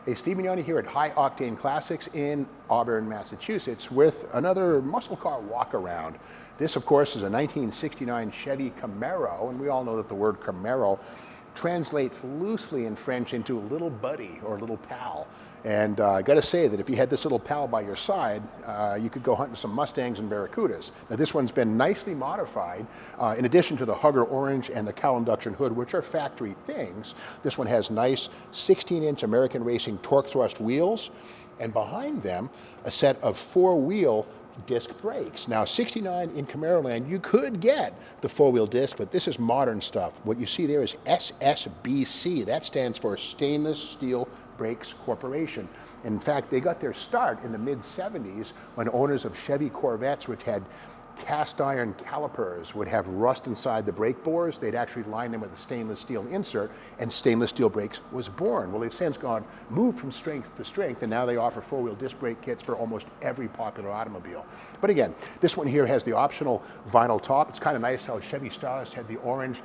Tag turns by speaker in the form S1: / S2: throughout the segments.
S1: Hey, Steve Mignoni here at High Octane Classics in Auburn, Massachusetts with another muscle car walk-around. This, of course, is a 1969 Chevy Camaro, and we all know that the word Camaro translates loosely in French into little buddy or little pal. And I got to say that if you had this little pal by your side, you could go hunting some Mustangs and Barracudas. Now this one's been nicely modified. In addition to the Hugger Orange and the cowl induction hood, which are factory things, this one has nice 16-inch American Racing Torq Thrust wheels, and behind them a set of 4-wheel disc brakes. Now 69 in Camaro land, you could get the 4-wheel disc, but this is modern stuff. What you see there is SSBC. That stands for Stainless Steel Brakes Corporation. In fact, they got their start in the mid-70s when owners of Chevy Corvettes, which had cast iron calipers, would have rust inside the brake bores. They'd actually line them with a stainless steel insert, and stainless steel brakes was born. Well, they've since moved from strength to strength, and now they offer 4-wheel disc brake kits for almost every popular automobile. But again, this one here has the optional vinyl top. It's kind of nice how Chevy Stylist had the orange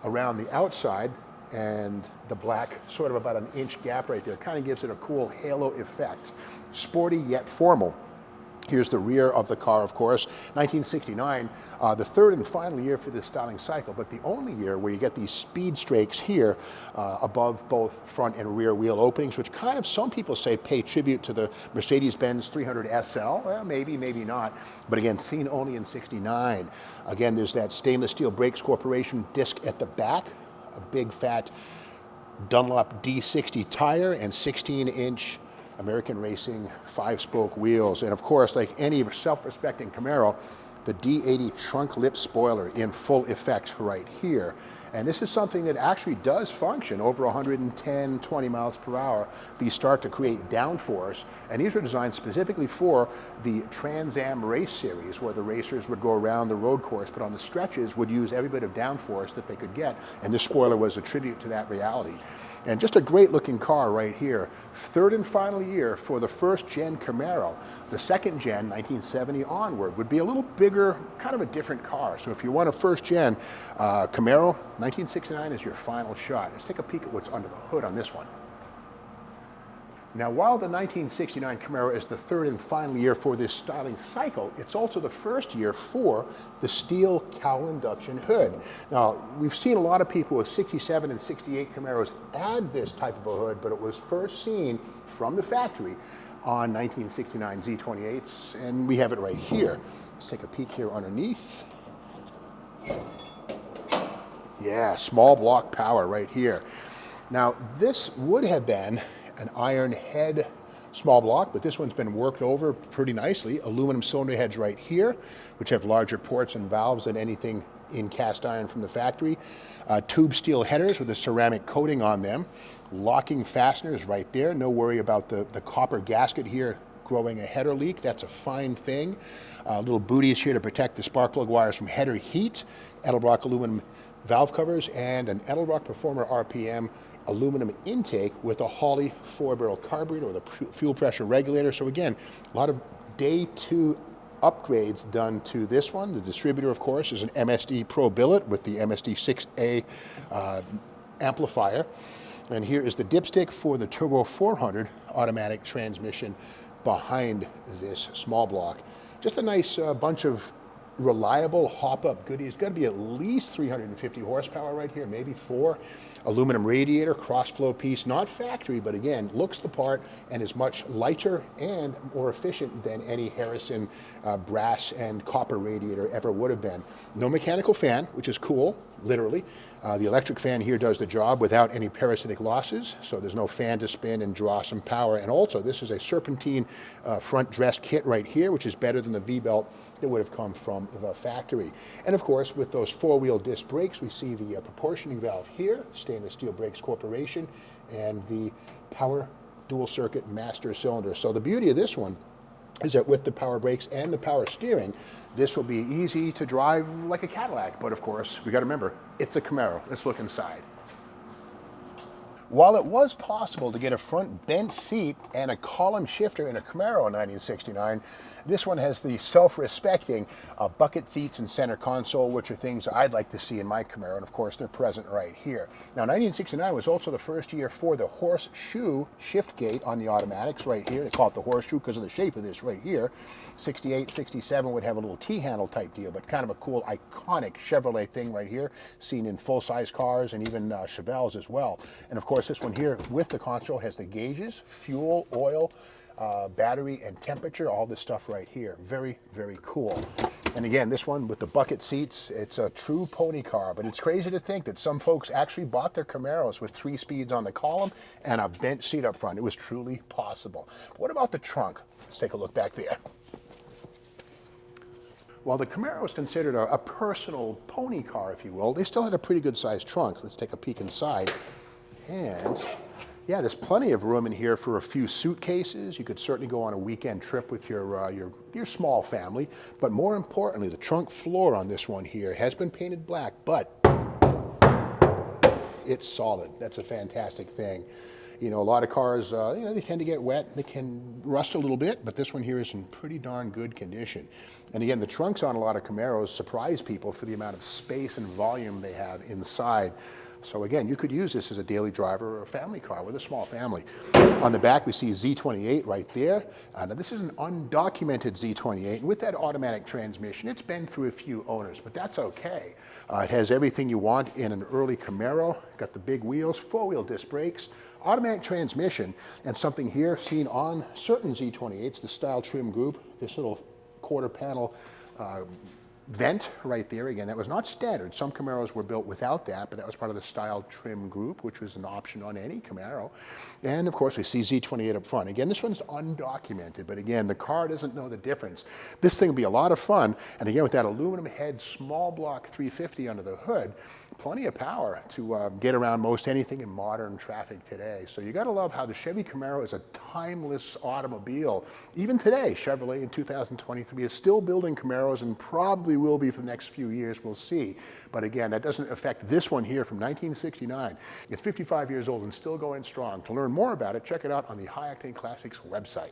S1: around the outside and the black sort of about an inch gap right there. Kind of gives it a cool halo effect. Sporty yet formal. Here's the rear of the car, of course. 1969, the third and final year for this styling cycle, but the only year where you get these speed strakes here above both front and rear wheel openings, which kind of, some people say, pay tribute to the Mercedes-Benz 300 SL. Well, maybe, maybe not. But again, seen only in 69. Again, there's that Stainless Steel Brakes Corporation disc at the back, a big fat Dunlop D60 tire, and 16-inch American Racing 5-spoke wheels. And of course, like any self-respecting Camaro, the D80 trunk lip spoiler in full effect right here. And this is something that actually does function over 110, 20 miles per hour. These start to create downforce, and these were designed specifically for the Trans Am race series, where the racers would go around the road course, but on the stretches would use every bit of downforce that they could get, and this spoiler was a tribute to that reality. And just a great looking car right here. Third and final year for the first gen Camaro. The second gen, 1970 onward, would be a little bigger, kind of a different car. So if you want a first gen Camaro, 1969 is your final shot. Let's take a peek at what's under the hood on this one. Now, while the 1969 Camaro is the third and final year for this styling cycle, it's also the first year for the steel cowl induction hood. Now, we've seen a lot of people with 67 and 68 Camaros add this type of a hood, but it was first seen from the factory on 1969 Z28s, and we have it right here. Let's take a peek here underneath. Yeah, small block power right here. Now, this would have been an iron head small block, but this one's been worked over pretty nicely. Aluminum cylinder heads right here, which have larger ports and valves than anything in cast iron from the factory. Tube steel headers with a ceramic coating on them. Locking fasteners right there. No worry about the copper gasket here growing a header leak. That's a fine thing. Little booties here to protect the spark plug wires from header heat. Edelbrock aluminum valve covers, and an Edelbrock Performer RPM aluminum intake with a Holley 4-barrel carburetor with a fuel pressure regulator. So again, a lot of day 2 upgrades done to this one. The distributor, of course, is an MSD Pro billet with the MSD 6A amplifier. And here is the dipstick for the Turbo 400 automatic transmission behind this small block. Just a nice bunch of reliable hop-up goodies. Got to be at least 350 horsepower right here, maybe 4. Aluminum radiator, cross-flow piece, not factory, but again, looks the part and is much lighter and more efficient than any Harrison brass and copper radiator ever would have been. No mechanical fan, which is cool, literally. The electric fan here does the job without any parasitic losses, so there's no fan to spin and draw some power. And also, this is a serpentine front dress kit right here, which is better than the V-belt that would have come from the factory. And of course, with those 4-wheel disc brakes, we see the proportioning valve here, Stainless Steel Brakes Corporation, and the power dual circuit master cylinder. So the beauty of this one is that with the power brakes and the power steering, this will be easy to drive like a Cadillac. But of course, we got to remember, it's a Camaro. Let's look inside. While it was possible to get a front bent seat and a column shifter in a Camaro in 1969, this one has the self-respecting bucket seats and center console, which are things I'd like to see in my Camaro, and of course they're present right here. Now 1969 was also the first year for the horseshoe shift gate on the automatics right here. They call it the horseshoe because of the shape of this right here. 68, 67 would have a little T-handle type deal, but kind of a cool iconic Chevrolet thing right here, seen in full-size cars and even Chevelles as well. And of course this one here with the console has the gauges, fuel, oil, battery and temperature, all this stuff right here. Very, very cool. And again, this one with the bucket seats, it's a true pony car, but it's crazy to think that some folks actually bought their Camaros with 3 speeds on the column and a bent seat up front. It was truly possible. But what about the trunk? Let's take a look back there. While the Camaro is considered a personal pony car, if you will, they still had a pretty good sized trunk. Let's take a peek inside. And yeah, there's plenty of room in here for a few suitcases. You could certainly go on a weekend trip with your small family. But more importantly, the trunk floor on this one here has been painted black, but it's solid. That's a fantastic thing. You know, a lot of cars, they tend to get wet. They can rust a little bit, but this one here is in pretty darn good condition. And again, the trunks on a lot of Camaros surprise people for the amount of space and volume they have inside. So again, you could use this as a daily driver or a family car with a small family. On the back, we see Z28 right there. Now this is an undocumented Z28, and with that automatic transmission, it's been through a few owners, but that's okay. It has everything you want in an early Camaro. Got the big wheels, 4-wheel disc brakes, automatic transmission, and something here seen on certain Z28s, the style trim group, this little quarter panel vent right there. Again, that was not standard. Some Camaros were built without that, but that was part of the style trim group, which was an option on any Camaro. And of course, we see Z28 up front. Again, this one's undocumented, but again, the car doesn't know the difference. This thing will be a lot of fun. And again, with that aluminum head small block 350 under the hood, plenty of power to get around most anything in modern traffic today. So you got to love how the Chevy Camaro is a timeless automobile. Even today, Chevrolet in 2023 is still building Camaros and probably will be for the next few years. We'll see. But again, that doesn't affect this one here from 1969. It's 55 years old and still going strong. To learn more about it, check it out on the High Octane Classics website.